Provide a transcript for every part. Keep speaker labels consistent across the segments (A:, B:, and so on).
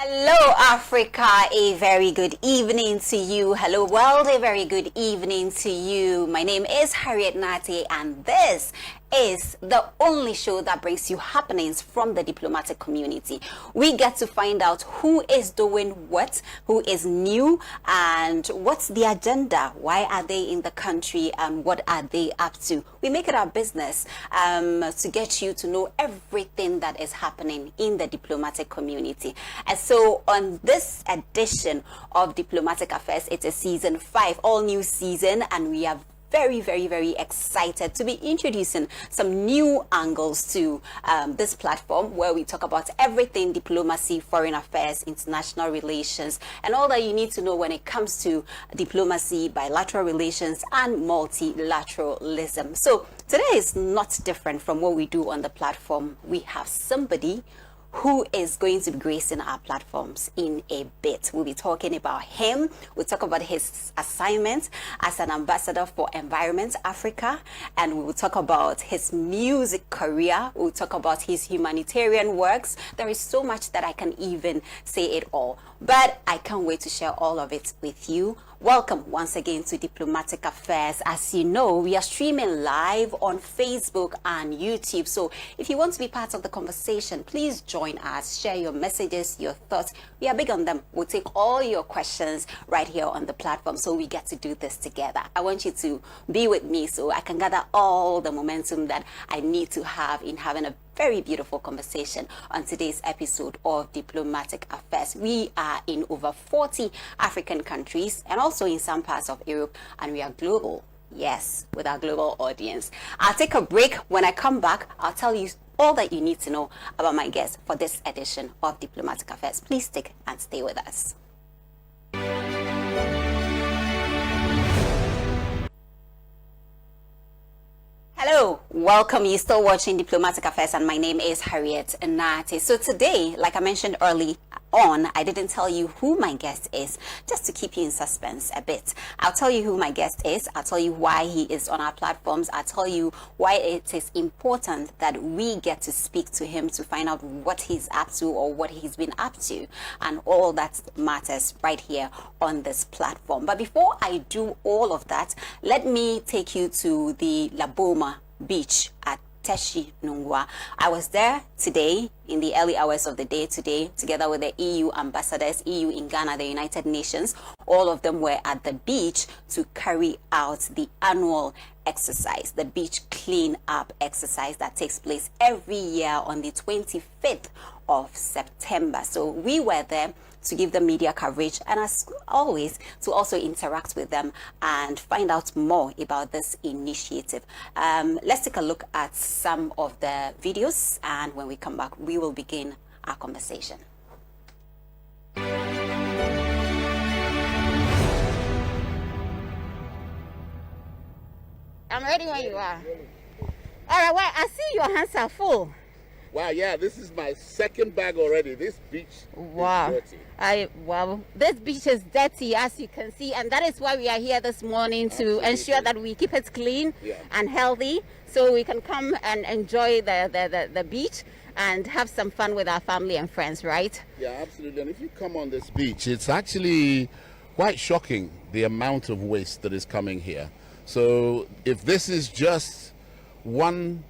A: Hello Africa, a very good evening to you. Hello world, a very good evening to you. My name is Harriet Nate and this is the only show that brings you happenings from the diplomatic community. We get to find out who is doing what, who is new, and what's the agenda, why are they in the country, and what are they up to. We make it our business to get you to know everything that is happening in the diplomatic community. And so on this edition of Diplomatic Affairs, it's a season 5, all new season, and we are very excited to be introducing some new angles to this platform where we talk about everything diplomacy, foreign affairs, international relations, and all that you need to know when it comes to diplomacy, bilateral relations, and multilateralism. So today is not different from what we do on the platform. We have somebody who is going to be gracing our platforms in a bit. We'll be talking about him. We'll talk about his assignment as an ambassador for Environment Africa, and we will talk about his music career. We'll talk about his humanitarian works. There is so much that I can even say it all, but I can't wait to share all of it with you. Welcome once again to Diplomatic Affairs. As you know, we are streaming live on Facebook and YouTube. So if you want to be part of the conversation, please join us. Share your messages, your thoughts. We are big on them. We'll take all your questions right here on the platform. So we get to do this together. I want you to be with me so I can gather all the momentum that I need to have in having a very beautiful conversation on today's episode of Diplomatic Affairs. We are in over 40 African countries and also in some parts of Europe, and we are global. Yes, with our global audience. I'll take a break. When I come back, I'll tell you all that you need to know about my guest for this edition of Diplomatic Affairs. Please stick and stay with us. Hello, welcome. You're still watching Diplomatic Affairs, and my name is Harriet Nate. So today, like I mentioned early on, I didn't tell you who my guest is, just to keep you in suspense a bit. I'll tell you who my guest is. I'll tell you why he is on our platforms. I'll tell you why it is important that we get to speak to him to find out what he's up to or what he's been up to, and all that matters right here on this platform. But before I do all of that, let me take you to the Laboma Beach at Teshi Nungwa. I was there today in the early hours of the day today, together with the EU ambassadors, EU in Ghana, the United Nations. All of them were at the beach to carry out the annual exercise, the beach clean up exercise that takes place every year on the 25th of September. So we were there to give them media coverage, and as always, to also interact with them and find out more about this initiative. Let's take a look at some of the videos, and when we come back, we will begin our conversation. I'm ready when you are. All right, well, I see your hands are full.
B: Wow, yeah, this is my second bag already. This beach is dirty.
A: This beach is dirty, as you can see, and that is why we are here this morning to ensure that we keep it clean and healthy, so we can come and enjoy the beach and have some fun with our family and friends, right?
B: Yeah, absolutely. And if you come on this beach, it's actually quite shocking the amount of waste that is coming here. So if this is just one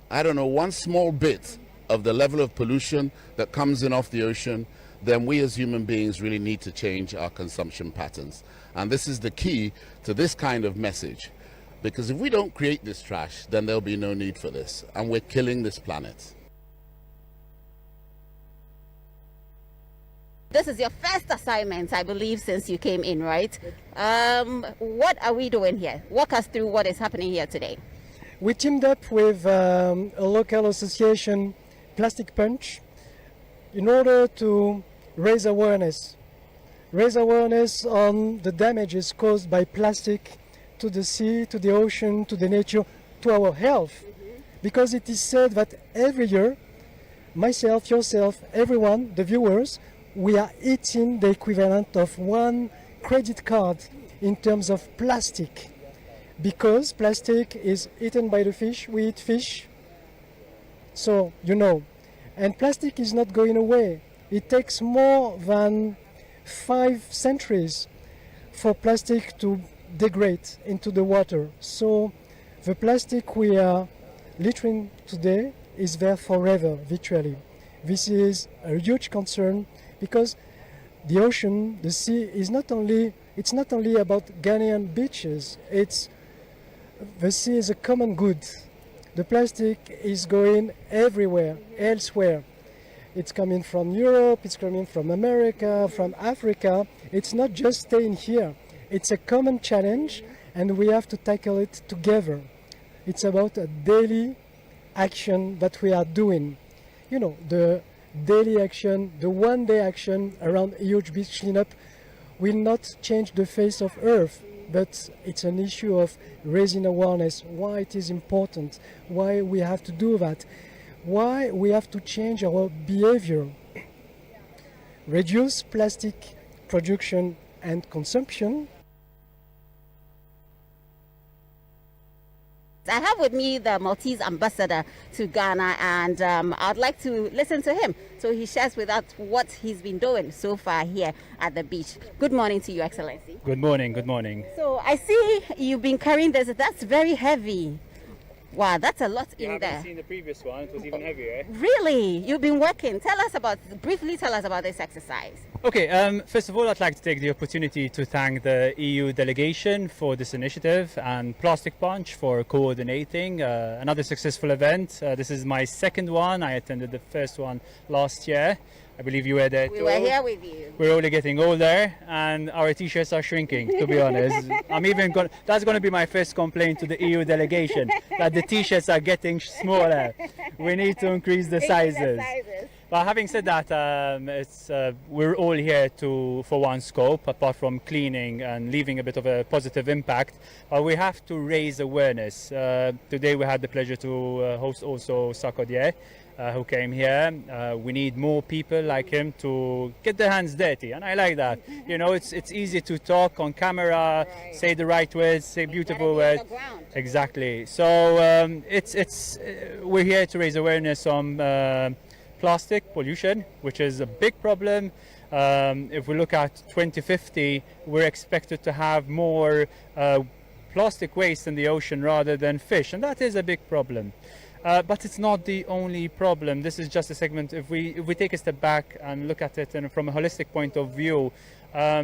B: small bit of the level of pollution that comes in off the ocean, then we as human beings really need to change our consumption patterns. And this is the key to this kind of message. Because if we don't create this trash, then there'll be no need for this. And we're killing this planet.
A: This is your first assignment, I believe, since you came in, right? What are we doing here? Walk us through what is happening here today.
C: We teamed up with a local association, Plastic Punch, in order to raise awareness on the damages caused by plastic to the sea, to the ocean, to the nature, to our health. Because it is said that every year, myself, yourself, everyone, the viewers, we are eating the equivalent of one credit card in terms of plastic. Because plastic is eaten by the fish, we eat fish. So, you know, and plastic is not going away. it takes more than 5 centuries for plastic to degrade into the water. So the plastic we are littering today is there forever, virtually. This is a huge concern because the ocean, the sea, it's not only about Ghanaian beaches. The sea is a common good. The plastic is going everywhere, elsewhere. It's coming from Europe, it's coming from America, from Africa. It's not just staying here. It's a common challenge, and we have to tackle it together. It's about a daily action that we are doing. You know, the daily action, the one-day action around a huge beach cleanup will not change the face of Earth, but it's an issue of raising awareness, why it is important, why we have to do that, why we have to change our behavior, reduce plastic production and consumption.
A: I have with me the Maltese ambassador to Ghana, and I'd like to listen to him so he shares with us what he's been doing so far here at the beach. Good morning to you, Excellency.
D: Good morning, good morning.
A: So I see you've been carrying this. That's very heavy. Wow, that's a lot
D: You
A: in there.
D: haven't seen the previous one, it was even heavier.
A: Really? You've been working. Briefly tell us about this exercise.
D: Okay, first of all, I'd like to take the opportunity to thank the EU delegation for this initiative and Plastic Punch for coordinating another successful event. This is my second one. I attended the first one last year. I believe you were there too.
A: We were here with you.
D: We're only getting older and our t-shirts are shrinking, to be honest. That's going to be my first complaint to the EU delegation, that the t-shirts are getting smaller. We need to increase the sizes. But having said that, we're all here for one scope, apart from cleaning and leaving a bit of a positive impact. We have to raise awareness. Today we had the pleasure to host also Sarkodie, who came here. We need more people like him to get their hands dirty, and I like that. You know, it's easy to talk on camera, say the right words, say beautiful words. Exactly. So we're here to raise awareness on plastic pollution, which is a big problem. If we look at 2050, we're expected to have more plastic waste in the ocean rather than fish, and that is a big problem. But it's not the only problem. This is just a segment. If we take a step back and look at it and from a holistic point of view,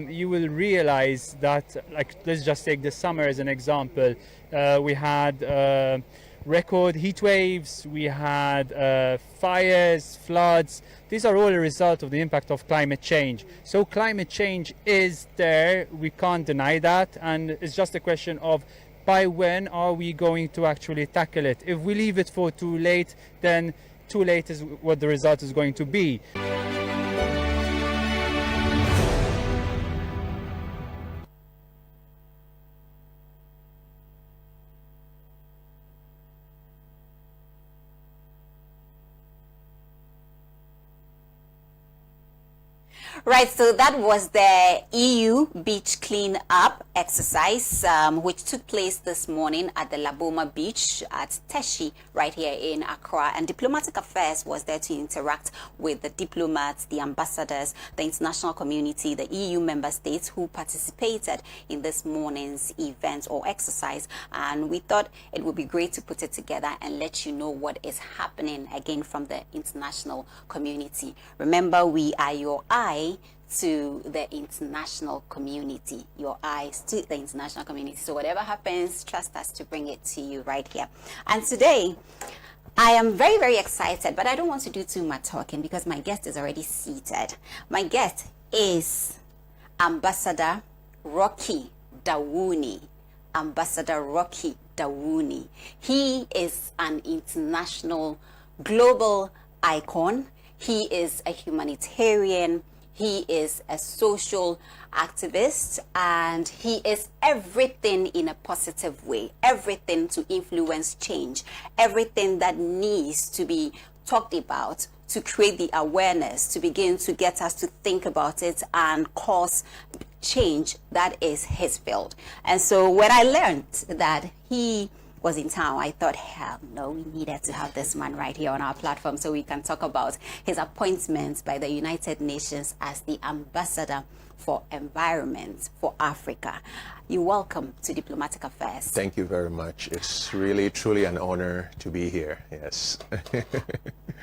D: you will realize that, like, let's just take the summer as an example. We had record heat waves, we had fires, floods. These are all a result of the impact of climate change. So climate change is there, we can't deny that, and it's just a question of by when are we going to actually tackle it. If we leave it for too late, then too late is what the result is going to be.
A: Right, so that was the EU beach clean up exercise, which took place this morning at the Laboma Beach at Teshi, right here in Accra. And Diplomatic Affairs was there to interact with the diplomats, the ambassadors, the international community, the EU member states who participated in this morning's event or exercise. And we thought it would be great to put it together and let you know what is happening again from the international community. Remember, we are your eye to the international community, your eyes to the international community. So whatever happens, trust us to bring it to you right here. And today, I am very, very excited, but I don't want to do too much talking because my guest is already seated. My guest is Ambassador Rocky Dawuni. Ambassador Rocky Dawuni. He is an international global icon. He is a humanitarian. He is a social activist, and he is everything in a positive way, everything to influence change, everything that needs to be talked about to create the awareness, to begin to get us to think about it and cause change. That is his field. And so when I learned that he was in town, I thought, hell no, we needed to have this man right here on our platform so we can talk about his appointment by the United Nations as the Ambassador for Environment for Africa. You're welcome to Diplomatic Affairs.
E: Thank you very much. It's really, truly an honor to be here. Yes.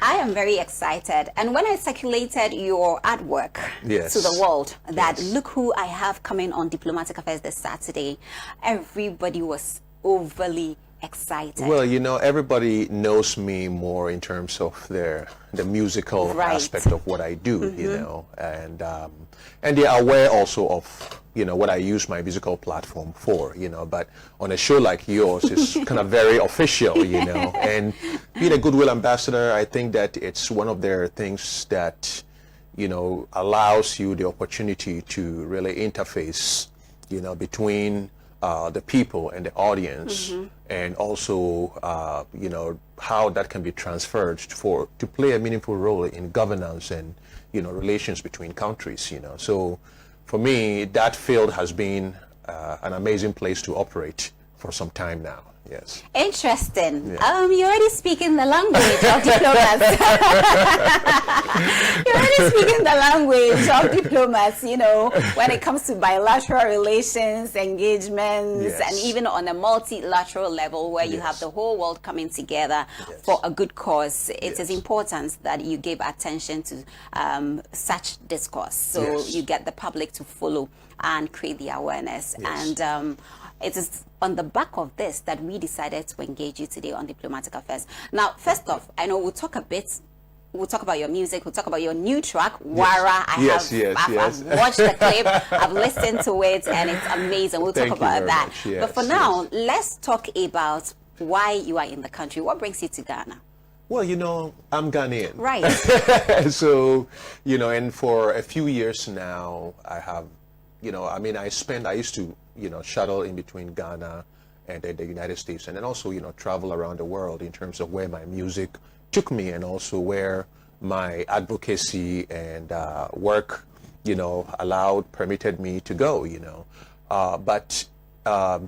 A: I am very excited. And when I circulated your artwork to the world, that look who I have coming on Diplomatic Affairs this Saturday, everybody was overly excited.
E: Well, you know, everybody knows me more in terms of the musical aspect of what I do, you know, and they are aware also of, you know, what I use my musical platform for, you know, but on a show like yours, it's kind of very official, you know, and being a Goodwill Ambassador, I think that it's one of their things that, you know, allows you the opportunity to really interface, you know, between the people and the audience, and also, you know, how that can be transferred to play a meaningful role in governance and, you know, relations between countries, you know. So for me, that field has been an amazing place to operate for some time now. Yes.
A: Interesting. Yeah. You're already speaking the language of diplomats. You're already speaking the language of diplomats, you know, when it comes to bilateral relations, engagements, and even on a multilateral level where you have the whole world coming together for a good cause. It is important that you give attention to such discourse so you get the public to follow and create the awareness. And it is on the back of this that we decided to engage you today on Diplomatic Affairs. Now, first off, I know we'll talk about your music, we'll talk about your new track, Wara. I've watched the clip, I've listened to it, and it's amazing. We'll talk about that. But for now, let's talk about why you are in the country. What brings you to Ghana?
E: Well, you know, I'm Ghanaian.
A: Right.
E: So, you know, and for a few years now, I have, you know, I mean, I used to, you know, shuttle in between Ghana and the United States, and then also, you know, travel around the world in terms of where my music took me and also where my advocacy and work, you know, permitted me to go, you know. But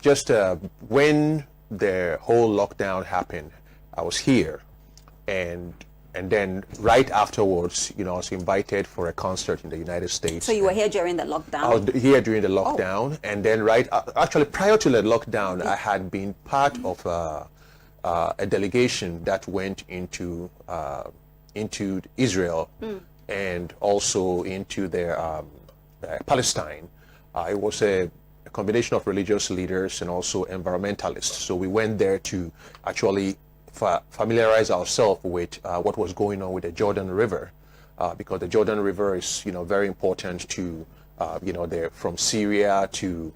E: just when the whole lockdown happened, I was here, and then right afterwards, you know, I was invited for a concert in the United States.
A: So you were here during the lockdown?
E: I was here during the lockdown. And then actually prior to the lockdown, I had been part of a delegation that went into Israel and also into their Palestine. It was a combination of religious leaders and also environmentalists. So we went there to actually familiarize ourselves with what was going on with the Jordan River, because the Jordan River is, you know, very important to, you know, from Syria to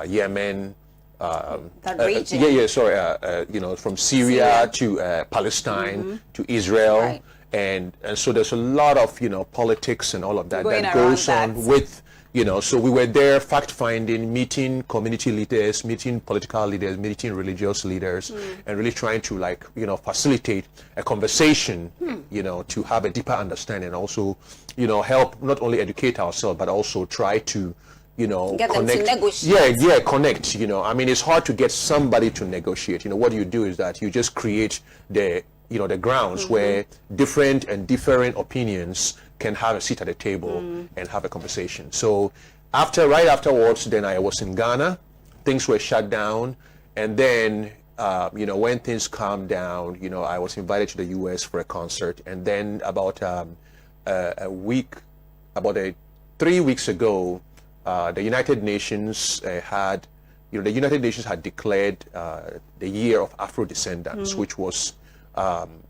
E: Yemen.
A: That region.
E: You know, from Syria to Palestine to Israel, and so there's a lot of, you know, politics and all of that that goes on with. You know, so we were there fact-finding, meeting community leaders, meeting political leaders, meeting religious leaders, and really trying to, like, you know, facilitate a conversation, you know, to have a deeper understanding and also, you know, help not only educate ourselves, but also try to, you know,
A: get
E: connect.
A: Them to negotiate.
E: Connect, you know. I mean, it's hard to get somebody to negotiate. You know, what you do is that you just create the, you know, the grounds where different and differing opinions can have a seat at the table and have a conversation. So right afterwards, then I was in Ghana, things were shut down, and then, you know, when things calmed down, you know, I was invited to the US for a concert, and then about 3 weeks ago, the United Nations had declared the year of Afro Descendants, which was,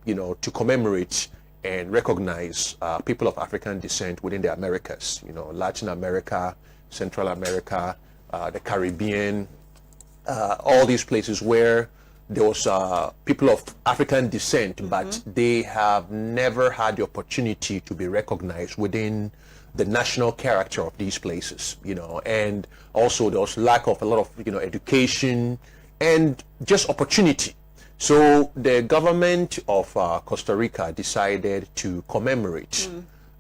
E: you know, to commemorate and recognize people of African descent within the Americas, you know, Latin America, Central America, the Caribbean, all these places where there was people of African descent, but they have never had the opportunity to be recognized within the national character of these places, you know, and also there was lack of a lot of, you know, education and just opportunity. So the government of Costa Rica decided to commemorate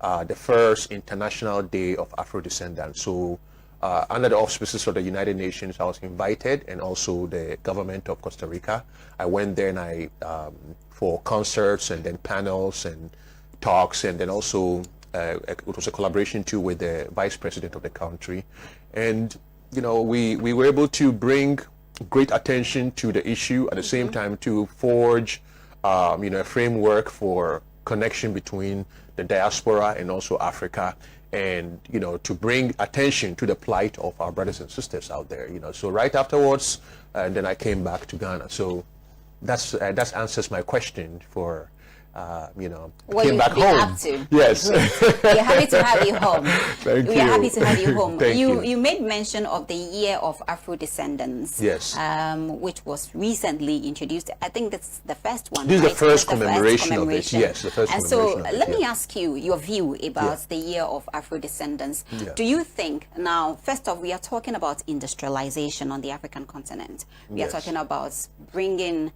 E: the first International Day of Afro Descendants. So under the auspices of the United Nations, I was invited, and also the government of Costa Rica. I went there and I for concerts and then panels and talks, and then also it was a collaboration too with the vice president of the country. And we were able to bring great attention to the issue, at the same time to forge a framework for connection between the diaspora and also Africa, and to bring attention to the plight of our brothers and sisters out there. So right afterwards, and then I came back to Ghana. So that answers my question for
A: what
E: came
A: you've
E: back
A: been
E: home.
A: up to.
E: Yes.
A: We're happy to have you home.
E: Thank
A: We
E: you.
A: are happy to have you home.
E: Thank you.
A: You made mention of the Year of Afro Descendants.
E: Yes.
A: Which was recently introduced. I think that's the first one.
E: This is the
A: right?
E: first
A: That's the
E: commemoration of it. Yes, the first
A: And so
E: commemoration of it,
A: let me
E: yeah.
A: ask you your view about
E: Yeah.
A: the Year of Afro Descendants.
E: Yeah.
A: Do you think now, first off, we are talking about industrialization on the African continent. We are
E: Yes.
A: talking about bringing,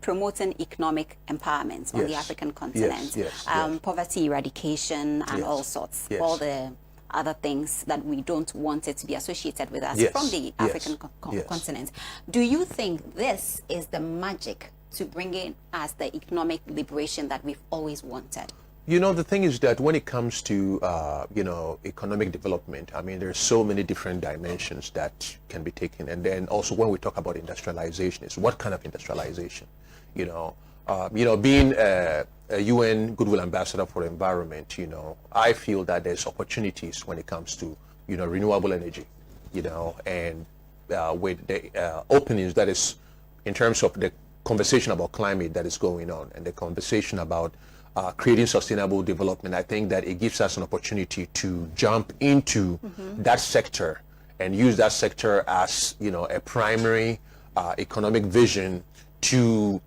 A: promoting economic empowerment on the
E: Yes.
A: African continent.
E: Yes.
A: Poverty eradication and
E: Yes.
A: all sorts,
E: Yes.
A: all the other things that we don't want it to be associated with us
E: Yes.
A: from the
E: Yes.
A: African
E: Yes.
A: continent. Do you think this is the magic to bring in us the economic liberation that we've always wanted?
E: The thing is that when it comes to, economic development, I mean, there's so many different dimensions that can be taken. And then also when we talk about industrialization, it's what kind of industrialization? Being a UN Goodwill Ambassador for the Environment, I feel that there's opportunities when it comes to, renewable energy, and with the openings that is in terms of the conversation about climate that is going on, and the conversation about creating sustainable development. I think that it gives us an opportunity to jump into that sector and use that sector as, a primary economic vision to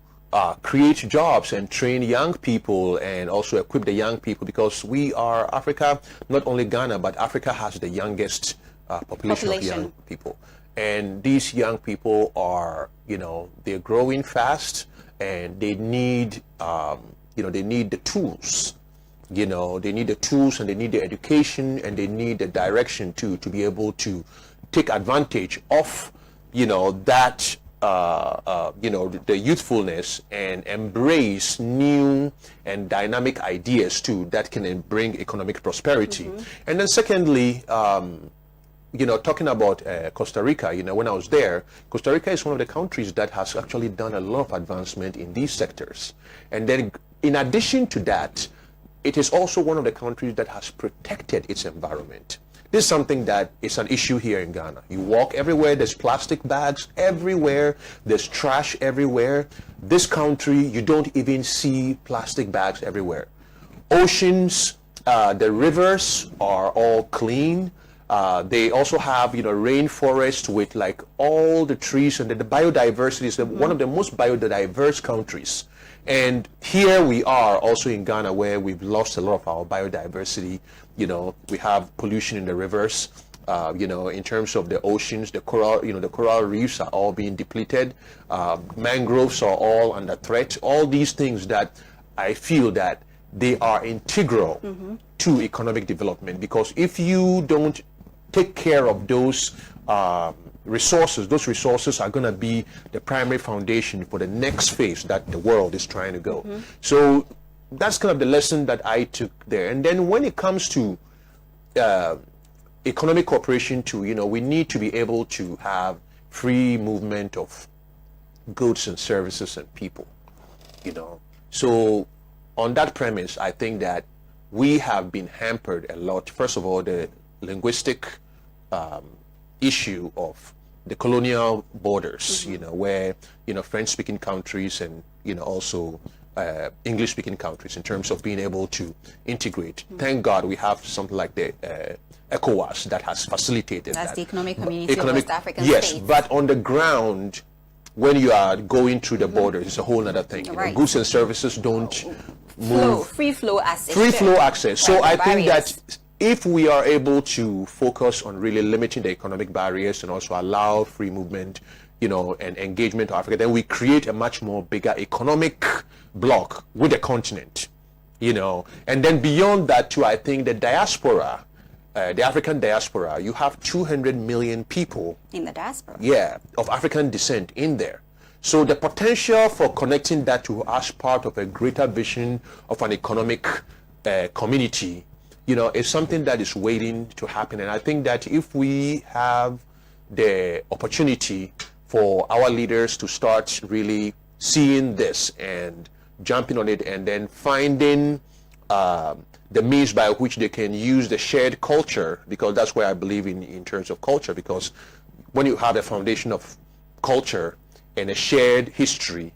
E: create jobs and train young people, and also equip the young people, because we are Africa, not only Ghana, but Africa has the youngest population of young people. And these young people are, they're growing fast, and they need, they need the tools. They need the tools, and they need the education, and they need the direction to be able to take advantage of, that, the youthfulness, and embrace new and dynamic ideas too that can bring economic prosperity. And then secondly, talking about Costa Rica, when I was there, Costa Rica is one of the countries that has actually done a lot of advancement in these sectors. And then in addition to that, it is also one of the countries that has protected its environment. This is something that is an issue here in Ghana. You walk everywhere, there's plastic bags everywhere, there's trash everywhere. This country, you don't even see plastic bags everywhere. Oceans, the rivers are all clean. They also have, rainforest with like all the trees, and the biodiversity is one of the most biodiverse countries. And here we are also in Ghana, where we've lost a lot of our biodiversity. We have pollution in the rivers. In terms of the oceans, the coral reefs are all being depleted. Mangroves are all under threat. All these things that I feel that they are integral to economic development, because if you don't take care of those resources are going to be the primary foundation for the next phase that the world is trying to go. So that's kind of the lesson that I took there. And then when it comes to economic cooperation too, we need to be able to have free movement of goods and services and people, So on that premise, I think that we have been hampered a lot. First of all, the linguistic issue of the colonial borders, where, French-speaking countries and, also English-speaking countries, in terms of being able to integrate. Thank God we have something like the ECOWAS that has facilitated that.
A: That's the Economic Community of West African
E: Yes,
A: States.
E: but on the ground, when you are going through the borders, it's a whole other thing.
A: Right.
E: Goods and services don't move.
A: Free flow access.
E: Free flow access. So I think
A: barriers.
E: that if we are able to focus on really limiting the economic barriers and also allow free movement, and engagement to Africa, then we create a much more bigger economic bloc with the continent, And then beyond that too, I think the diaspora the African diaspora, you have 200 million people
A: In the diaspora.
E: of African descent in there. So the potential for connecting that to as part of a greater vision of an economic community, is something that is waiting to happen. And I think that if we have the opportunity for our leaders to start really seeing this and jumping on it, and then finding the means by which they can use the shared culture, because that's where I believe in terms of culture, because when you have a foundation of culture and a shared history,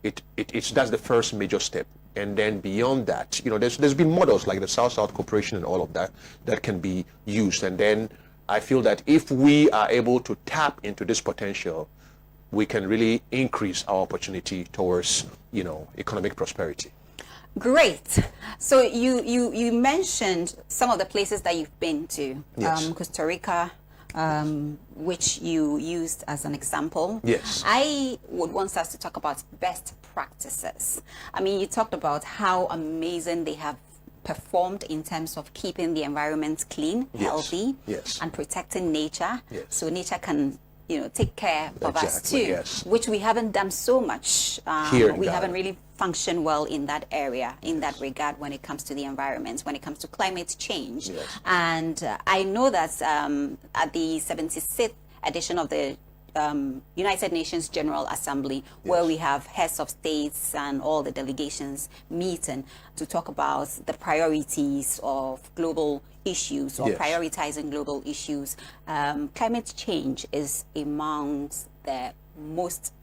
E: that's the first major step. And then beyond that, there's been models like the South-South Cooperation and all of that can be used. And then I feel that if we are able to tap into this potential, we can really increase our opportunity towards, economic prosperity.
A: Great. So you mentioned some of the places that you've been to.
E: Yes.
A: Costa Rica, which you used as an example.
E: Yes.
A: I would want us to talk about best practices. I mean, you talked about how amazing they have performed in terms of keeping the environment clean,
E: Yes.
A: healthy,
E: Yes.
A: and protecting nature.
E: Yes.
A: So nature can, take care of us too,
E: Exactly, yes.
A: which we haven't done so much.
E: Here in
A: we
E: Ghana.
A: haven't really functioned well in that area, in that regard, when it comes to the environment, when it comes to climate change.
E: Yes.
A: And I know that at the 76th edition of the United Nations General Assembly, where we have heads of states and all the delegations meeting to talk about the priorities of global issues, or
E: Yes.
A: prioritizing global issues. Climate change is amongst the most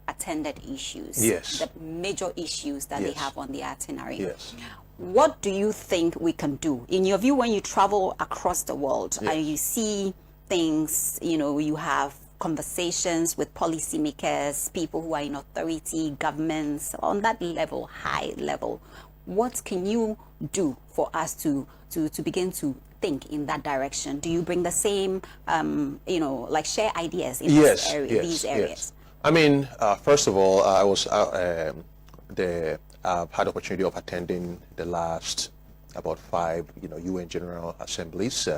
A: attended issues,
E: Yes.
A: the major issues that they
E: Yes.
A: have on the itinerary.
E: Yes.
A: What do you think we can do? In your view, when you travel across the world and you see things, you have conversations with policymakers, people who are in authority, governments, on that level, high level, what can you do for us to begin to think in that direction? Do you bring the same, share ideas in
E: Yes,
A: these areas?
E: yes. I mean, first of all, I've had the opportunity of attending the last about 5, UN General Assemblies,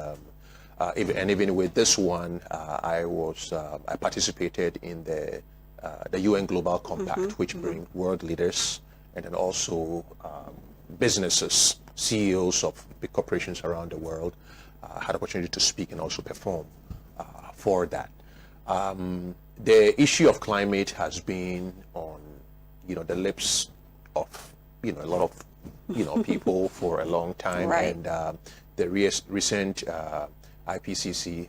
E: even with this one, I participated in the UN Global Compact, which bring world leaders and then also businesses, CEOs of big corporations around the world. Had the opportunity to speak and also perform for that. The issue of climate has been on, the lips of, a lot of, people for a long time.
A: Right.
E: And the recent IPCC,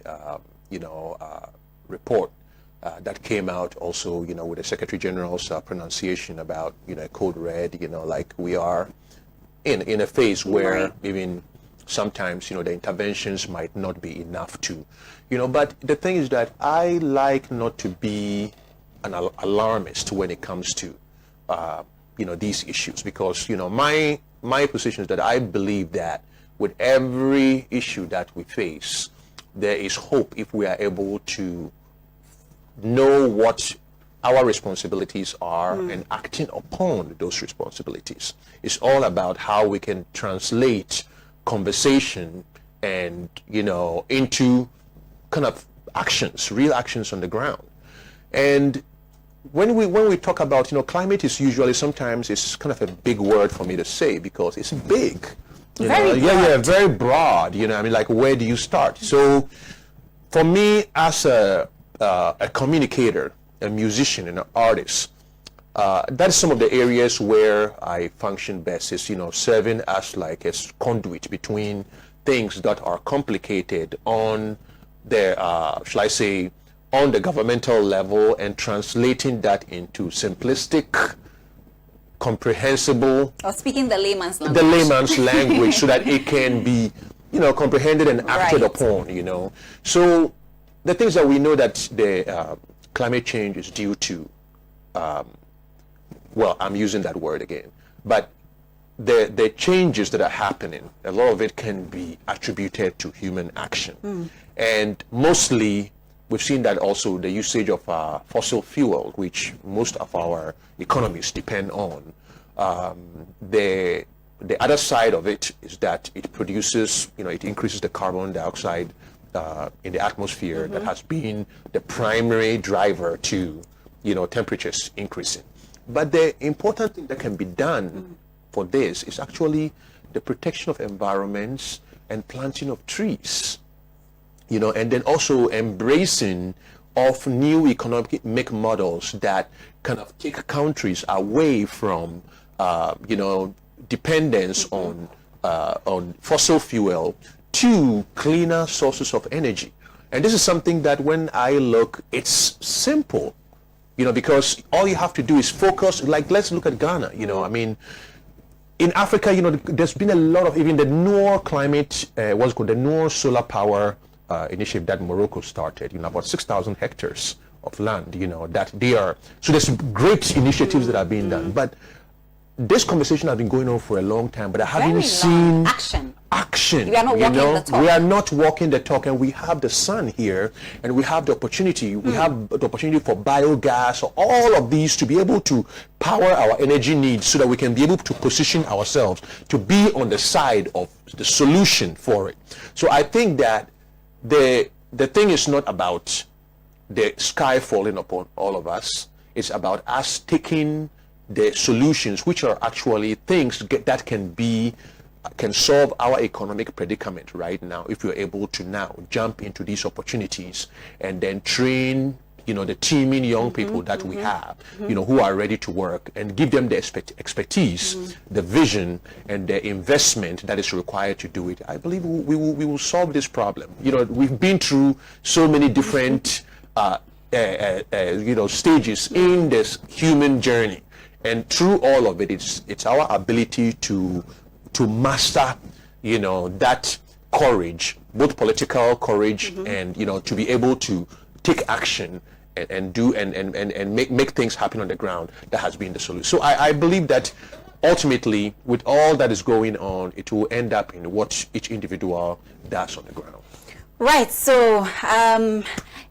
E: report that came out also, with the Secretary General's pronunciation about, code red, like we are in a phase where
A: Right.
E: even sometimes, the interventions might not be enough to, but the thing is that I like not to be an alarmist when it comes to, these issues, because, my position is that I believe that with every issue that we face, there is hope if we are able to know what our responsibilities are and acting upon those responsibilities. It's all about how we can translate conversation and, into kind of actions, real actions on the ground. And when we talk about, climate is usually, sometimes it's kind of a big word for me to say, because it's big.
A: Very
E: Very broad. Like, where do you start? So for me, as a communicator, a musician, and an artist, that's some of the areas where I function best, is, serving as like a conduit between things that are complicated on the, shall I say, on the governmental level, and translating that into simplistic, comprehensible,
A: Or speaking the layman's language.
E: the layman's language, so that it can be, comprehended and acted
A: Right.
E: upon, So the things that we know that the climate change is due to, well, I'm using that word again, but the changes that are happening, a lot of it can be attributed to human action. And mostly, we've seen that also the usage of fossil fuel, which most of our economies depend on. The the other side of it is that it produces, it increases the carbon dioxide in the atmosphere that has been the primary driver to, temperatures increasing. But the important thing that can be done for this is actually the protection of environments and planting of trees, and then also embracing of new economic models that kind of take countries away from, dependence on fossil fuel to cleaner sources of energy. And this is something that when I look, it's simple, because all you have to do is focus. Like, let's look at Ghana. I mean, in Africa, there's been a lot of, even the Noor climate, what's called the Noor solar power initiative that Morocco started, about 6,000 hectares of land, that they are, so there's great initiatives that are being done. But this conversation has been going on for a long time, but I haven't seen action.
A: We are not walking the talk.
E: We are not walking the talk, and we have the sun here, and we have the opportunity. We have the opportunity for biogas, or all of these to be able to power our energy needs, so that we can be able to position ourselves to be on the side of the solution for it. So I think that the thing is not about the sky falling upon all of us. It's about us taking the solutions, which are actually things that can solve our economic predicament right now, if you're able to now jump into these opportunities and then train the teeming young people that we have, who are ready to work, and give them the expertise, the vision, and the investment that is required to do it. I believe we will solve this problem. We've been through so many different stages in this human journey, and through all of it, it's our ability to master that courage, both political courage and to be able to take action and do and make things happen on the ground. That has been the solution. So I believe that ultimately, with all that is going on, it will end up in what each individual does on the ground.
A: Right, so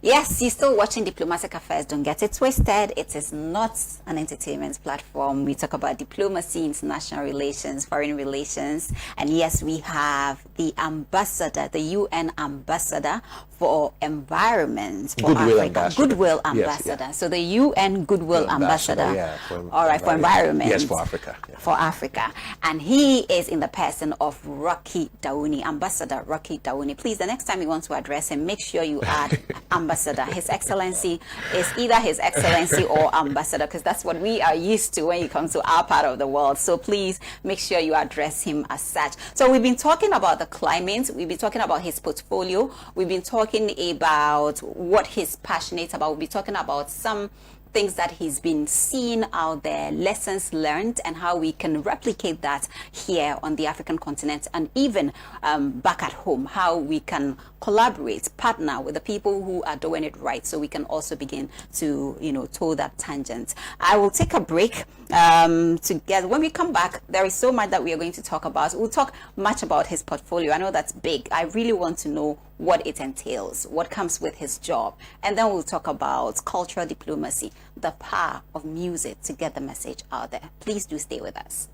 A: yes, you're still watching Diplomatic Affairs. Don't get it twisted. It is not an entertainment platform. We talk about diplomacy, international relations, foreign relations. And yes, we have the ambassador, the UN ambassador for environment for
E: Goodwill
A: Africa.
E: ambassador.
A: Goodwill ambassador.
E: Yes,
A: So the UN Goodwill ambassador.
E: Yeah,
A: all right, for environment.
E: Yes, for Africa. Yeah.
A: For Africa. And he is in the person of Rocky Dawuni, Ambassador Rocky Dawuni. Please, the next time you want to address him, make sure you add Ambassador. His Excellency is either His Excellency or Ambassador, because that's what we are used to when you come to our part of the world. So please make sure you address him as such. So we've been talking about the climate. We've been talking about his portfolio. We've been talking about what he's passionate about. We'll be talking about some things that he's been seeing out there, lessons learned, and how we can replicate that here on the African continent, and even back at home, how we can collaborate, partner with the people who are doing it right, so we can also begin to, toe that tangent. I will take a break together. When we come back, there is so much that we are going to talk about. We'll talk much about his portfolio. I know that's big. I really want to know what it entails, what comes with his job. And then we'll talk about cultural diplomacy, the power of music to get the message out there. Please do stay with us.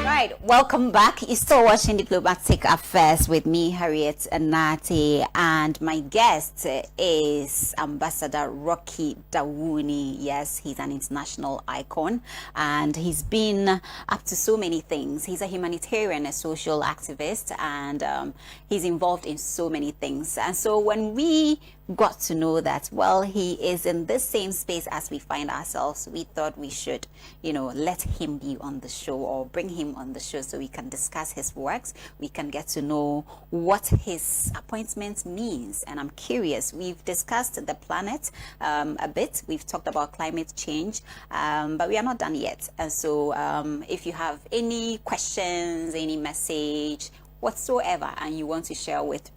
A: Right, welcome back. You're still watching Diplomatic Affairs with me, Harriet Nati, and my guest is Ambassador Rocky Dawuni. Yes, he's an international icon, and he's been up to so many things. He's a humanitarian, a social activist, and he's involved in so many things. And so when we got to know that, well, he is in this same space as we find ourselves, we thought we should, let him be on the show, or bring him on the show, so we can discuss his works. We can get to know what his appointment means. And I'm curious, we've discussed the planet a bit. We've talked about climate change, but we are not done yet. And so if you have any questions, any message whatsoever, and you want to share with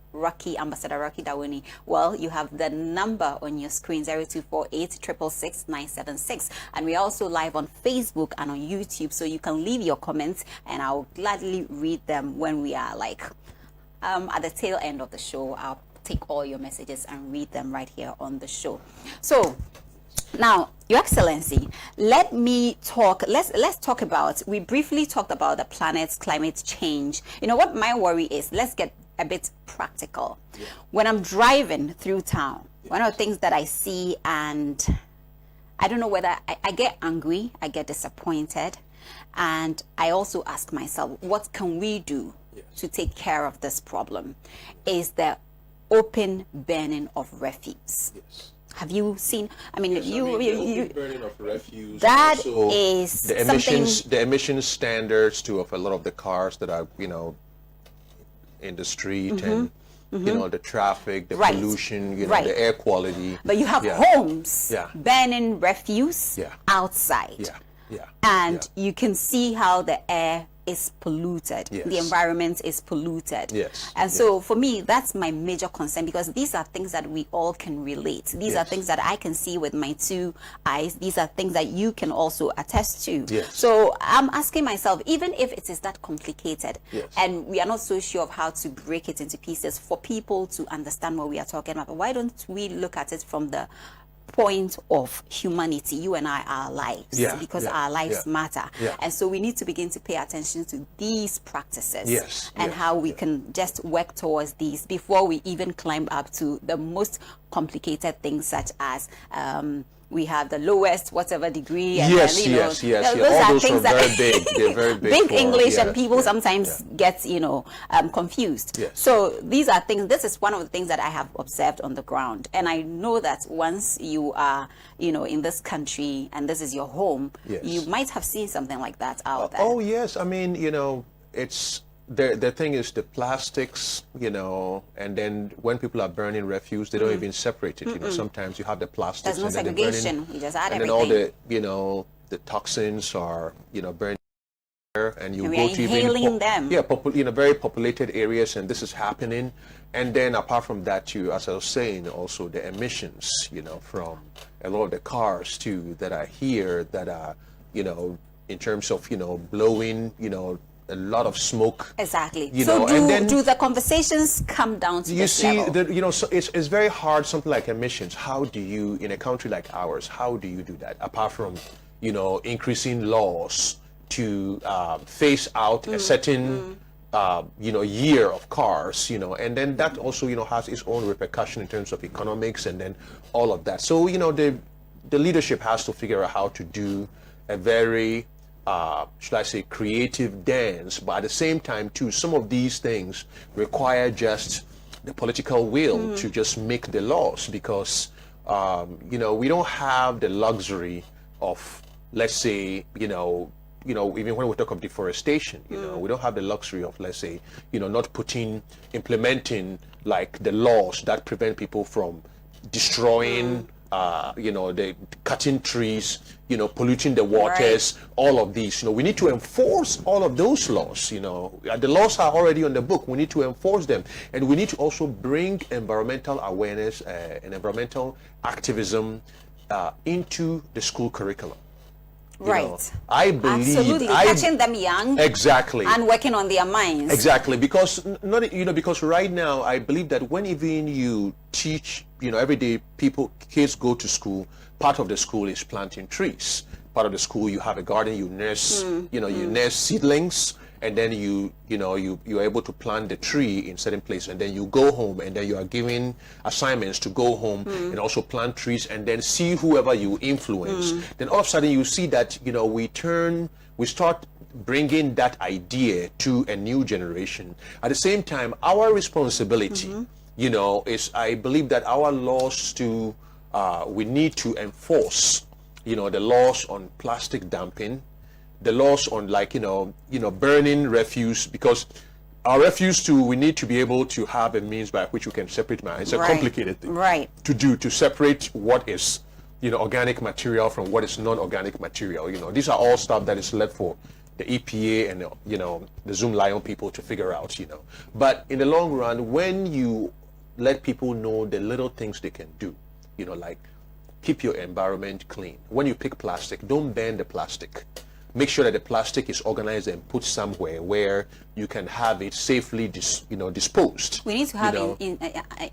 A: Ambassador Rocky Dawuni, well, you have the number on your screen, 0248 666 976. And we're also live on Facebook and on YouTube, so you can leave your comments, and I'll gladly read them when we are at the tail end of the show. I'll take all your messages and read them right here on the show. So Now, Your Excellency, let's talk about, we briefly talked about the planet's climate change. You know what my worry is? Let's get a bit practical. Yeah. When I'm driving through town, one of the things that I see, and I don't know whether I get angry, I get disappointed, and I also ask myself, what can we do to take care of this problem? Is the open burning of refuse. Yes. Have you seen? I mean,
E: the burning of refuse.
A: That is
E: the emissions standards too of a lot of the cars that are in the street and the traffic, the pollution, the air quality.
A: But you have homes burning refuse outside. And you can see how the air is polluted. Yes. The environment is polluted.
E: Yes.
A: And so for me, that's my major concern, because these are things that we all can relate. These are things that I can see with my two eyes. These are things that you can also attest to.
E: Yes.
A: So I'm asking myself, even if it is that complicated and we are not so sure of how to break it into pieces for people to understand what we are talking about, why don't we look at it from the point of humanity? You and I are lives, because our lives matter, and so we need to begin to pay attention to these practices and how we can just work towards these before we even climb up to the most complicated things, such as we have the lowest whatever degree, and
E: those
A: are
E: those
A: things
E: are
A: that
E: very big. They're very big.
A: Big English, and people sometimes get confused.
E: Yes.
A: So these are things. This is one of the things that I have observed on the ground, and I know that once you are in this country and this is your home, you might have seen something like that out there.
E: Oh yes, I mean it's. The thing is the plastics, and then when people are burning refuse, they don't even separate it. Sometimes you have the plastics.
A: There's no segregation. You just add everything.
E: And then all the toxins are, burning there, and you
A: and
E: go to
A: inhaling them.
E: Yeah, very populated areas, and this is happening. And then apart from that, too, as I was saying, also the emissions, from a lot of the cars too that are here that are, in terms of, blowing, a lot of smoke.
A: Exactly.
E: So
A: do the conversations come down to this level?
E: So it's very hard, something like emissions. How do you, in a country like ours, how do you do that? Apart from, increasing laws to phase out a certain, year of cars, and then that also, has its own repercussion in terms of economics and then all of that. So, the leadership has to figure out how to do a very should I say, creative dance, but at the same time too, some of these things require just the political will to just make the laws, because we don't have the luxury of, let's say, even when we talk of deforestation, we don't have the luxury of, let's say, not implementing like the laws that prevent people from destroying the cutting trees, polluting the waters, all of these. We need to enforce all of those laws. The laws are already on the book. We need to enforce them. And we need to also bring environmental awareness and environmental activism into the school curriculum.
A: Right.
E: I believe
A: absolutely catching them young,
E: exactly,
A: and working on their minds.
E: Exactly, because because right now I believe that when even you teach, every day kids go to school, part of the school is planting trees. Part of the school you have a garden, you nurse, you nurse seedlings, and then you're able to plant the tree in certain place, and then you go home, and then you are given assignments to go home and also plant trees, and then see whoever you influence. Then all of a sudden you see that we start bringing that idea to a new generation. At the same time, our responsibility, is, I believe that our laws we need to enforce, the laws on plastic dumping, the laws on burning refuse, because our refuse too, we need to be able to have a means by which we can separate. It's a complicated thing to separate what is organic material from what is non-organic material. These are all stuff that is left for the EPA and the Zoom Lion people to figure out. But in the long run, when you let people know the little things they can do, like keep your environment clean. When you pick plastic, don't burn the plastic. make sure that the plastic is organized and put somewhere where you can have it safely disposed.
A: We need to have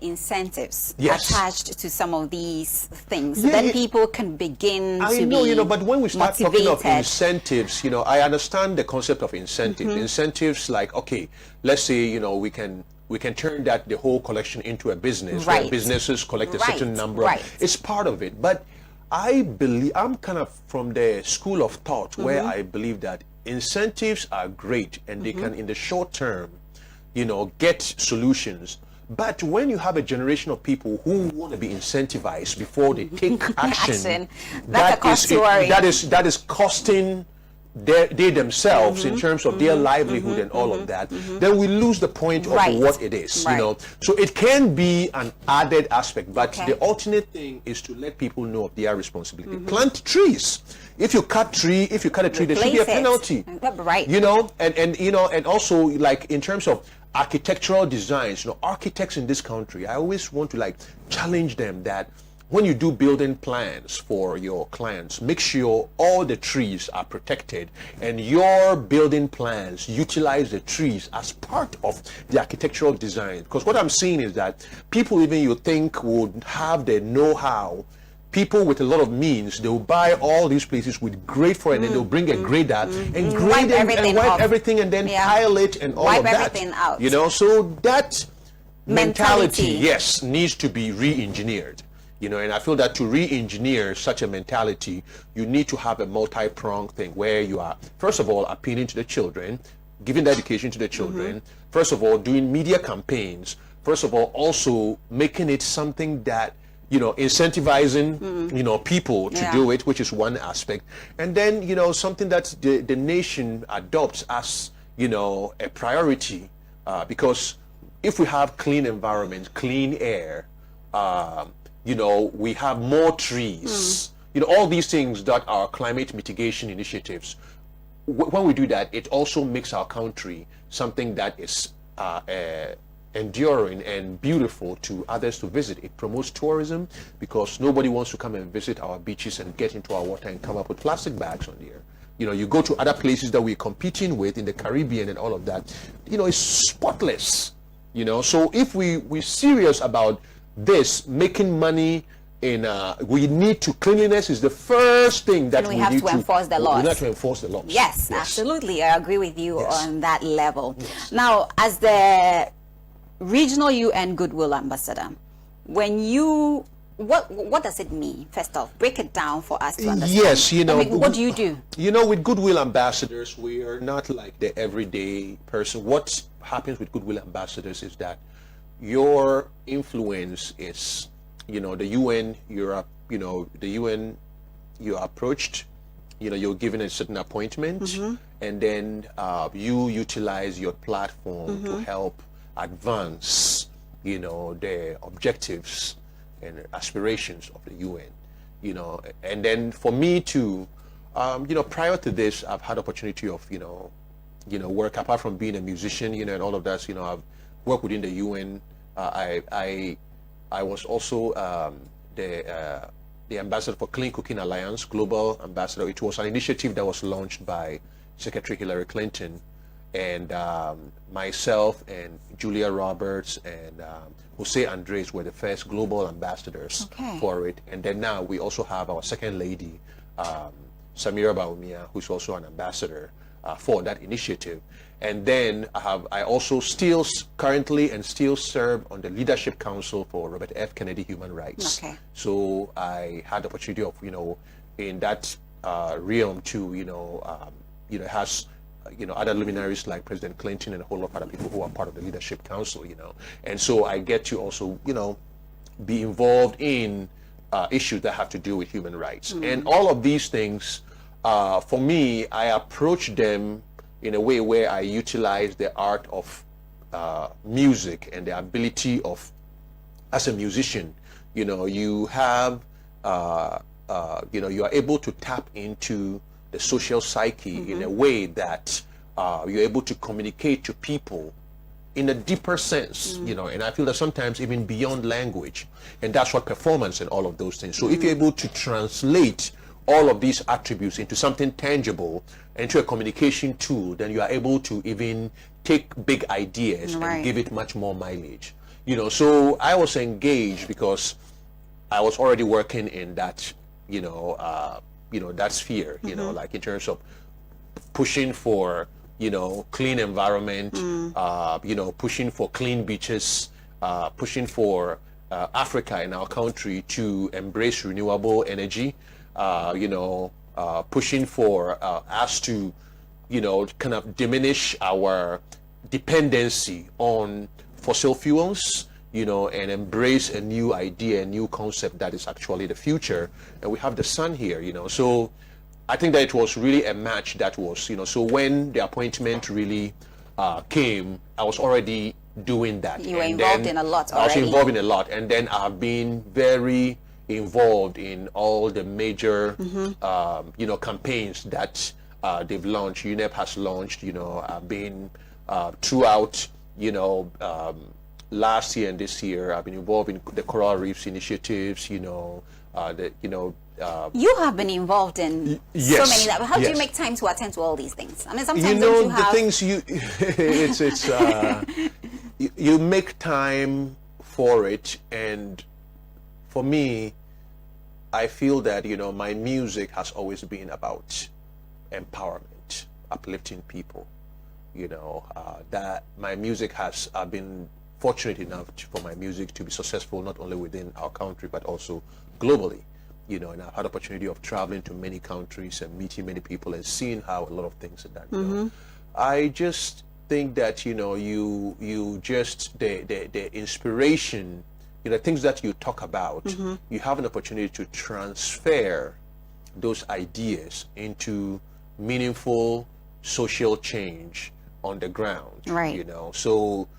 A: incentives attached to some of these things. So then people can begin to be
E: but when we start
A: motivated.
E: talking of incentives, I understand the concept of incentives. Incentives like, okay, let's say, we can turn the whole collection into a business where businesses collect a certain number. It's part of it. But I believe, I'm kind of from the school of thought where I believe that incentives are great and they can, in the short term, get solutions. But when you have a generation of people who want to be incentivized before they take action, that is costing they themselves in terms of their livelihood and all of that, then we lose the point of what it is. So it can be an added aspect, but the ultimate thing is to let people know of their responsibility. Plant trees. If you cut a tree, there should be a penalty. And also, like, in terms of architectural designs, architects in this country, I always want to challenge them that when you do building plans for your clients, make sure all the trees are protected and your building plans utilize the trees as part of the architectural design. Because what I'm seeing is that people, even you think, would have the know-how. People with a lot of means, they will buy all these places with grade for it, and then they'll bring a grader and grade them and wipe everything and then pile it and all of that.
A: Wipe everything out.
E: So that mentality, yes, needs to be re-engineered. And I feel that to re-engineer such a mentality, you need to have a multi-pronged thing where you are, first of all, appealing to the children, giving the education to the children, first of all, doing media campaigns, first of all, also making it something that, incentivizing, people to do it, which is one aspect. And then, something that the nation adopts as, a priority, because if we have clean environment, clean air, we have more trees, all these things that are climate mitigation initiatives. When we do that, it also makes our country something that is enduring and beautiful to others to visit. It promotes tourism because nobody wants to come and visit our beaches and get into our water and come up with plastic bags on there. You go to other places that we're competing with in the Caribbean and all of that, it's spotless. So if we're serious about this, making money we need to, cleanliness is the first thing that we have to
A: enforce the laws.
E: We have to enforce the laws.
A: Yes, absolutely. I agree with you on that level. Now, as the regional UN Goodwill Ambassador, when you, what does it mean? First off, break it down for us to understand.
E: Yes,
A: what do you do?
E: With Goodwill Ambassadors, we are not like the everyday person. What happens with Goodwill Ambassadors is that your influence is, the UN, the UN, you're approached, you're given a certain appointment, and then you utilize your platform to help advance, the objectives and aspirations of the UN, and then for me to, prior to this, I've had opportunity of, work apart from being a musician, and all of that, I've worked within the UN. I was also the ambassador for Clean Cooking Alliance, global ambassador. It was an initiative that was launched by Secretary Hillary Clinton, and myself and Julia Roberts and Jose Andres were the first global ambassadors for it. And then now we also have our second lady, Samira Baumia, who's also an ambassador for that initiative. And then I also still currently serve on the Leadership Council for Robert F. Kennedy Human Rights. So I had the opportunity of, in that realm too, it has, other luminaries like President Clinton and a whole lot of other people who are part of the Leadership Council, And so I get to also, be involved in issues that have to do with human rights. And all of these things, for me, I approach them in a way where I utilize the art of music and the ability of, as a musician, you have, you are able to tap into the social psyche in a way that you're able to communicate to people in a deeper sense, and I feel that sometimes even beyond language, and that's what performance and all of those things. So if you're able to translate all of these attributes into something tangible, into a communication tool, then you are able to even take big ideas
A: Right.
E: and give it much more mileage. You know, so I was engaged because I was already working in that, that sphere, like in terms of pushing for, clean environment, pushing for clean beaches, pushing for Africa in our country to embrace renewable energy, pushing for us to, kind of diminish our dependency on fossil fuels, and embrace a new idea, a new concept that is actually the future. And we have the sun here, So I think that it was really a match that was, so when the appointment really came, I was already doing that.
A: You were
E: And
A: involved
E: then
A: in a lot
E: I was
A: already.
E: involved in a lot. And then I've been very involved in all the major, campaigns that they've launched. UNEP has launched, I've been throughout, last year and this year, I've been involved in the Coral Reefs initiatives,
A: You have been involved in
E: Yes,
A: so many. How do you
E: yes.
A: make time to attend to all these things? I mean, sometimes
E: you
A: don't
E: know
A: you
E: the
A: have...
E: things you make time for it, and for me, I feel that my music has always been about empowerment, uplifting people. That my music has been fortunate enough for my music to be successful not only within our country but also globally. And I've had the opportunity of traveling to many countries and meeting many people and seeing how a lot of things are done. I just think that you just the inspiration, things that you talk about, you have an opportunity to transfer those ideas into meaningful social change on the ground.
A: Right.
E: So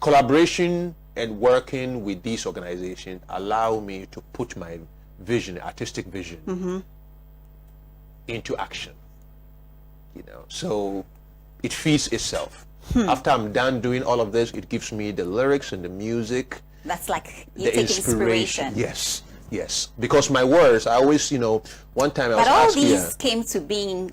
E: collaboration and working with these organizations allow me to put my vision, artistic vision, into action. So it feeds itself. After I'm done doing all of this, it gives me the lyrics and the music,
A: That's like you
E: the
A: take inspiration.
E: Yes, because my words, I always, one time I was
A: But all
E: asked,
A: these came to being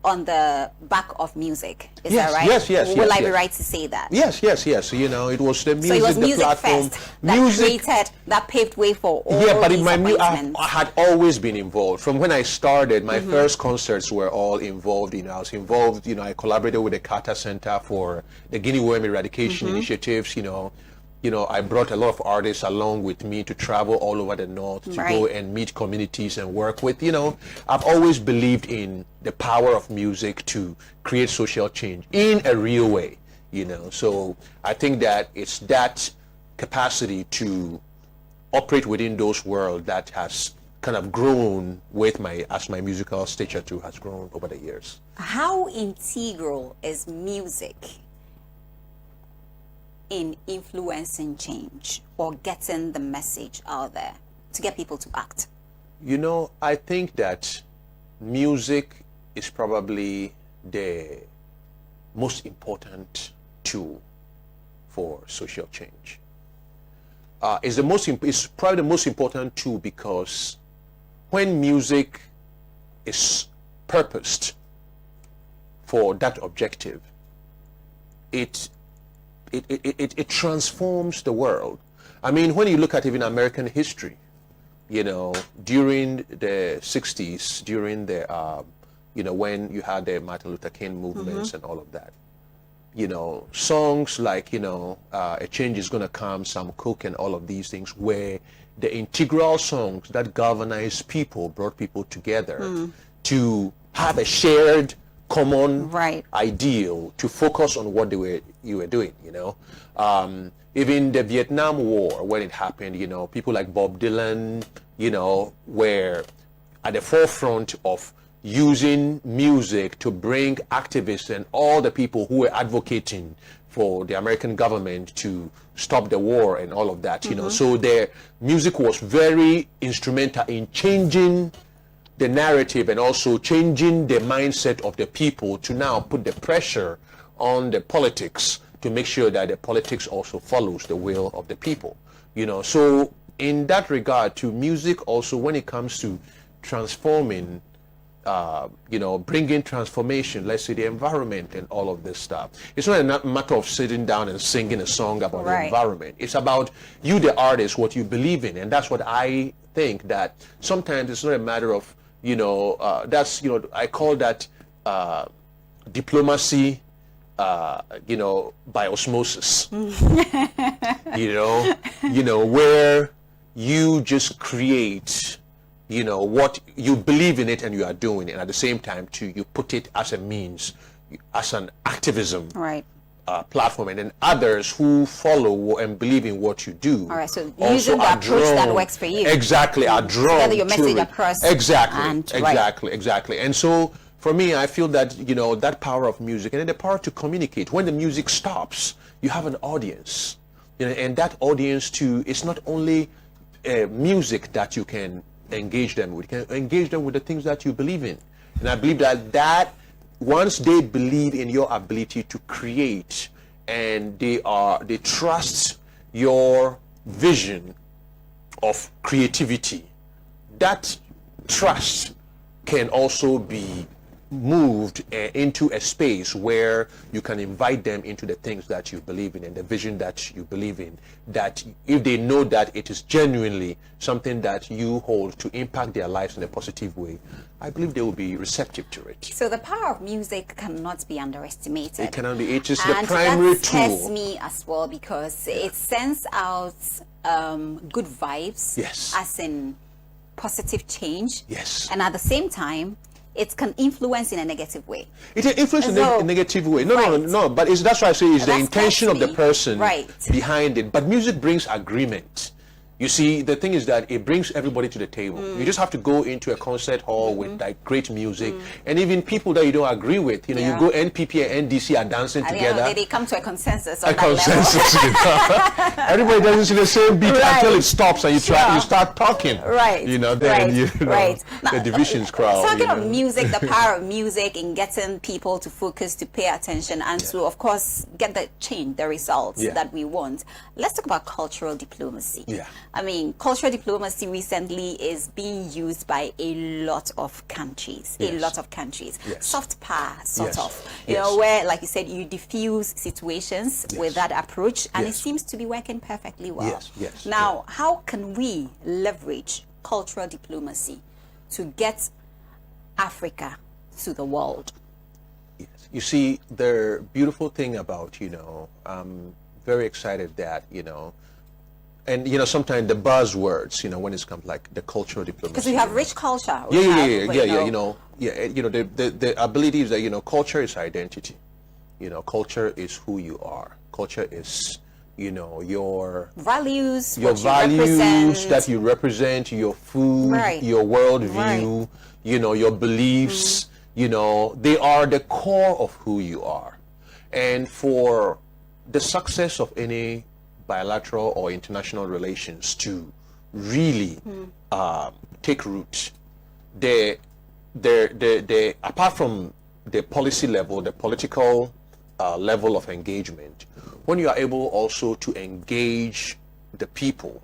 A: on the back of music. Is
E: Yes,
A: that right?
E: yes,
A: Will I be
E: yes.
A: right to say that?
E: Yes. It was the music,
A: So it was
E: the
A: music
E: platform,
A: first that paved way for all
E: but
A: these
E: in my
A: appointments.
E: I had always been involved from when I started. My first concerts were all involved. I was involved. I collaborated with the Carter Center for the Guinea worm eradication initiatives. I brought a lot of artists along with me to travel all over the north to
A: Right.
E: go and meet communities and work with. I've always believed in the power of music to create social change in a real way. So I think that it's that capacity to operate within those worlds that has kind of grown with as my musical stature too has grown over the years.
A: How integral is music in influencing change or getting the message out there to get people to act?
E: I think that music is probably the most important tool for social change. It's probably the most important tool because when music is purposed for that objective, it transforms the world. I mean, when you look at even American history, during the 60s, during the, when you had the Martin Luther King movements and all of that, songs like, A Change Is Gonna Come, Sam Cooke and all of these things were the integral songs that galvanized people, brought people together to have a shared common
A: Right.
E: ideal to focus on what you were doing. Even the Vietnam War, when it happened, people like Bob Dylan, were at the forefront of using music to bring activists and all the people who were advocating for the American government to stop the war and all of that. So their music was very instrumental in changing the narrative and also changing the mindset of the people to now put the pressure on the politics to make sure that the politics also follows the will of the people. So in that regard to music also, when it comes to transforming, bringing transformation, let's say the environment and all of this stuff. It's not a matter of sitting down and singing a song about the environment. It's about you, the artist, what you believe in. And that's what I think, that sometimes it's not a matter of, I call that diplomacy, by osmosis. Where you just create, what you believe in it and you are doing it, and at the same time too, you put it as a means, as an activism platform, and then others who follow and believe in what you do.
A: All right, so using the approach that works for you.
E: Exactly, are drawn
A: to your message across.
E: Exactly. And so for me, I feel that, that power of music, and then the power to communicate. When the music stops, you have an audience, and that audience too, it's not only music that you can engage them with. You can engage them with the things that you believe in. And I believe that once they believe in your ability to create, and they trust your vision of creativity, that trust can also be moved into a space where you can invite them into the things that you believe in and the vision that you believe in, that if they know that it is genuinely something that you hold to impact their lives in a positive way, I believe they will be receptive to it.
A: So the power of music cannot be underestimated.
E: It cannot be. It is the primary tool.
A: And that scares me as well, because it sends out good vibes, as in positive change, and at the same time, it can influence in a negative way.
E: It can influence in a negative way. No. But that's why I say it's the intention of the person behind it. But music brings agreement. You see, the thing is that it brings everybody to the table. You just have to go into a concert hall with like great music, and even people that you don't agree with, you go NPP and NDC are dancing together.
A: They come to a consensus on that level.
E: Everybody doesn't see the same beat until it stops, and you start talking. The divisions crowd.
A: Talking of music, the power of music in getting people to focus, to pay attention, and to, of course, get the change, the results that we want. Let's talk about cultural diplomacy. I mean, cultural diplomacy recently is being used by a lot of countries. Soft power, sort of. You know, where, like you said, you diffuse situations with that approach, and it seems to be working perfectly well. Now, how can we leverage cultural diplomacy to get Africa to the world?
E: You see, the beautiful thing about, I'm very excited that, and sometimes the buzzwords, when it's come like the cultural diplomacy.
A: Because we have rich culture.
E: The ability is that culture is identity. Culture is who you are. Culture is your
A: values,
E: that you represent, your food, your worldview, your beliefs. They are the core of who you are, and for the success of any bilateral or international relations to really take root, apart from the policy level, the political level of engagement, when you are able also to engage the people,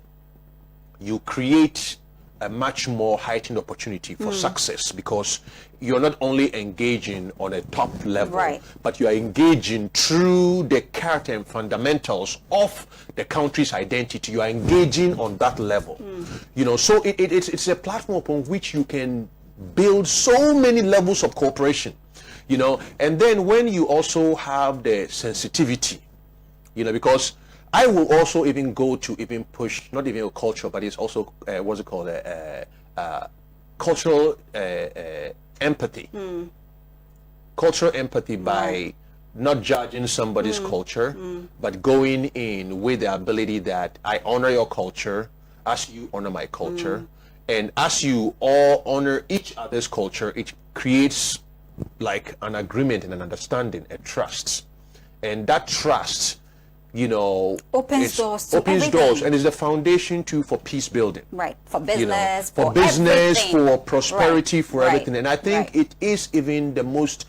E: you create a much more heightened opportunity for success, because you're not only engaging on a top level, but you are engaging through the character and fundamentals of the country's identity. You are engaging on that level. So it's a platform upon which you can build so many levels of cooperation. And then when you also have the sensitivity, because I will also even go to even push, not even a culture, but it's also, what's it called, cultural empathy. Cultural empathy by not judging somebody's culture, but going in with the ability that I honor your culture as you honor my culture. And as you all honor each other's culture, it creates like an agreement and an understanding, a trust. And that trust,
A: opens doors
E: and is the foundation too for peace building.
A: For business,
E: for prosperity, for everything. And I think it is even the most,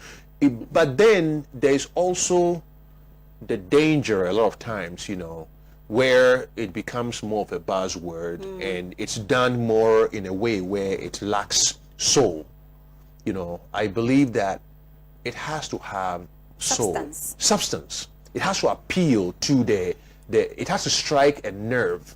E: but then there's also the danger a lot of times, where it becomes more of a buzzword and it's done more in a way where it lacks soul. You know, I believe that it has to have soul, substance. It has to appeal to it has to strike a nerve,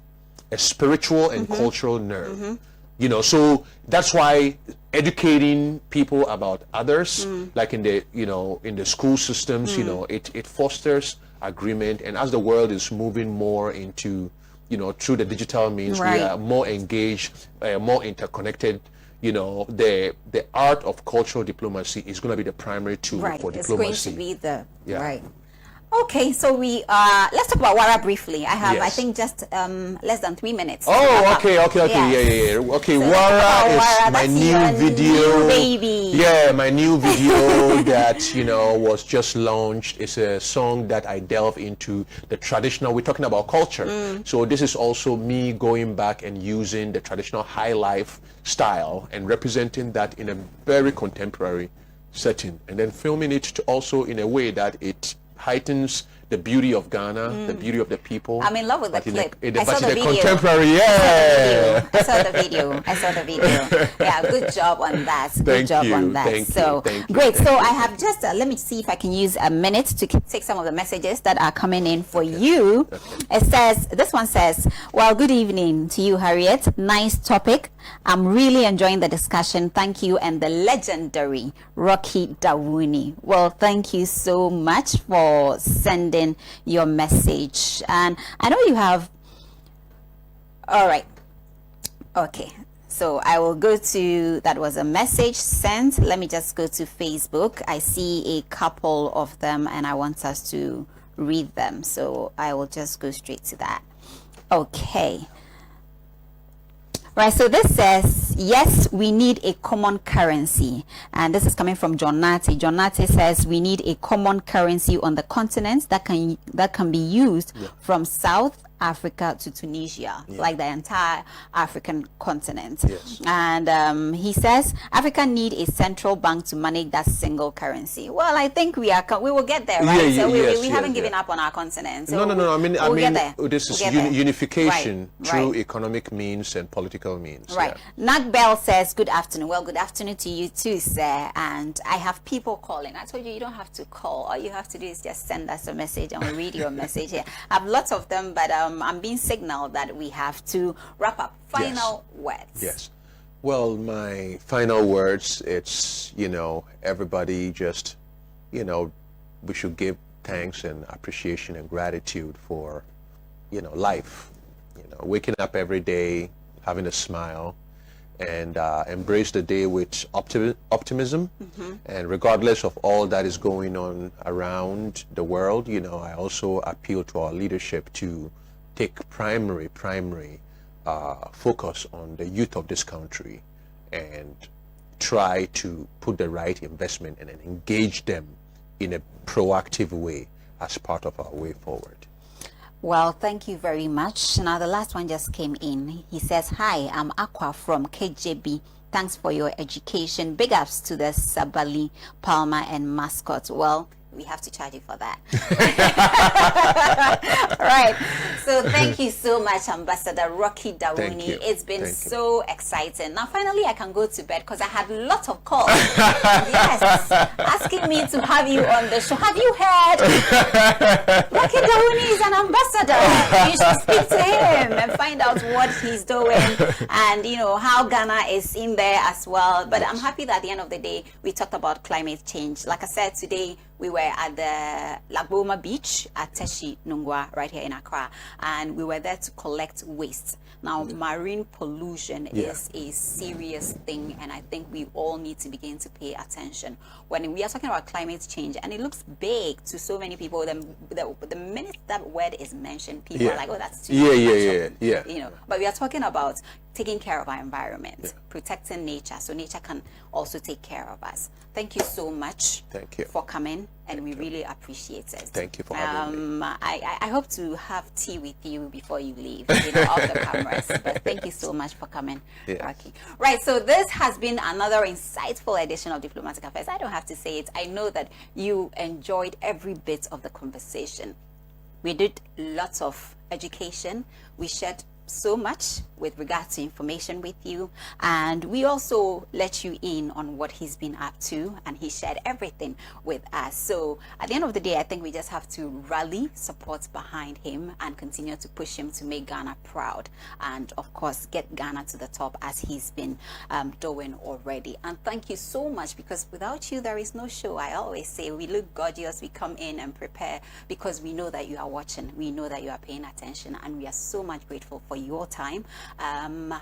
E: a spiritual and cultural nerve. You know, so that's why educating people about others, like in the, you know, in the school systems, you know, it fosters agreement. And as the world is moving more into, you know, through the digital means, we are more engaged, more interconnected. You know, the art of cultural diplomacy is going to be the primary tool for diplomacy.
A: It's going to be the right. Okay, so we let's talk about Wara briefly. I have, I think, just less than 3 minutes.
E: Oh, okay. Yeah. Okay, so Wara is my new video.
A: New baby.
E: Yeah, my new video that, you know, was just launched. It's a song that I delve into the traditional. We're talking about culture. So this is also me going back and using the traditional high life style and representing that in a very contemporary setting, and then filming it also in a way that it heightens the beauty of Ghana, the beauty of the people.
A: I'm in love with the clip.
E: I saw the video. Contemporary, yeah.
A: I saw the video. Yeah, good job on that. Good job on that. Thank you. Great. So I have just, let me see if I can use a minute to take some of the messages that are coming in for you. It says, this one says, well, good evening to you, Harriet. Nice topic. I'm really enjoying the discussion. Thank you. And the legendary Rocky Dawuni. Well, thank you so much for sending your message. And I know you have, all right, okay, so I will go to, that was a message sent. Let me just go to Facebook. I see a couple of them and I want us to read them, so I will just go straight to that. Okay. Right, so this says, yes, we need a common currency. And this is coming from John Nati. John Nati says we need a common currency on the continent that can be used from South Africa to Tunisia, like the entire African continent. And he says Africa need a central bank to manage that single currency. Well, I think we will get there, right? We haven't given up on our continent. So
E: no. I mean, this is unification through economic means and political means.
A: Right. Nagbel says, good afternoon. Well, good afternoon to you too, sir. And I have people calling. I told you, you don't have to call. All you have to do is just send us a message and we'll read your message here. I have lots of them, but I'm being signaled that we have to wrap up. Final words.
E: Yes. Well, my final words, it's, you know, everybody just, you know, we should give thanks and appreciation and gratitude for, you know, life. You know, waking up every day, having a smile, and embrace the day with optimism. And regardless of all that is going on around the world, you know, I also appeal to our leadership to take primary focus on the youth of this country and try to put the right investment and engage them in a proactive way as part of our way forward.
A: Well, thank you very much. Now, the last one just came in. He says, hi, I'm Aqua from KJB. Thanks for your education. Big ups to the Sabali, Palma, and Mascot. Well, we have to charge you for that. Right. So thank you so much, Ambassador Rocky Dawuni. It's been so exciting. Now, finally, I can go to bed because I had lots of calls. Yes, asking me to have you on the show. Have you heard? Rocky Dawuni is an ambassador. You should speak to him and find out what he's doing and, you know, how Ghana is in there as well. But I'm happy that at the end of the day, we talked about climate change. Like I said, today, we were at the Lagboma Beach at Teshi Nungwa, right here in Accra, and we were there to collect waste. Now, marine pollution is a serious thing, and I think we all need to begin to pay attention. When we are talking about climate change, and it looks big to so many people, the minute that word is mentioned, people are like, oh, that's too much. You know, but we are talking about taking care of our environment, protecting nature, so nature can also take care of us. Thank you so much for coming, and we really appreciate it.
E: Thank you for having me.
A: I hope to have tea with you before you leave, you know, off the cameras. But thank you so much for coming, Rocky. Right, so this has been another insightful edition of Diplomatic Affairs. I don't have to say it. I know that you enjoyed every bit of the conversation. We did lots of education. We shared so much with regards to information with you, and we also let you in on what he's been up to, and he shared everything with us. So at the end of the day, I think we just have to rally support behind him and continue to push him to make Ghana proud, and of course get Ghana to the top as he's been doing already. And thank you so much, because without you there is no show. I always say we look gorgeous, we come in and prepare because we know that you are watching, we know that you are paying attention, and we are so much grateful for your time.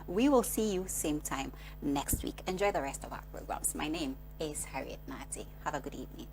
A: We will see you same time next week. Enjoy the rest of our programs. My name is Harriet Nati. Have a good evening.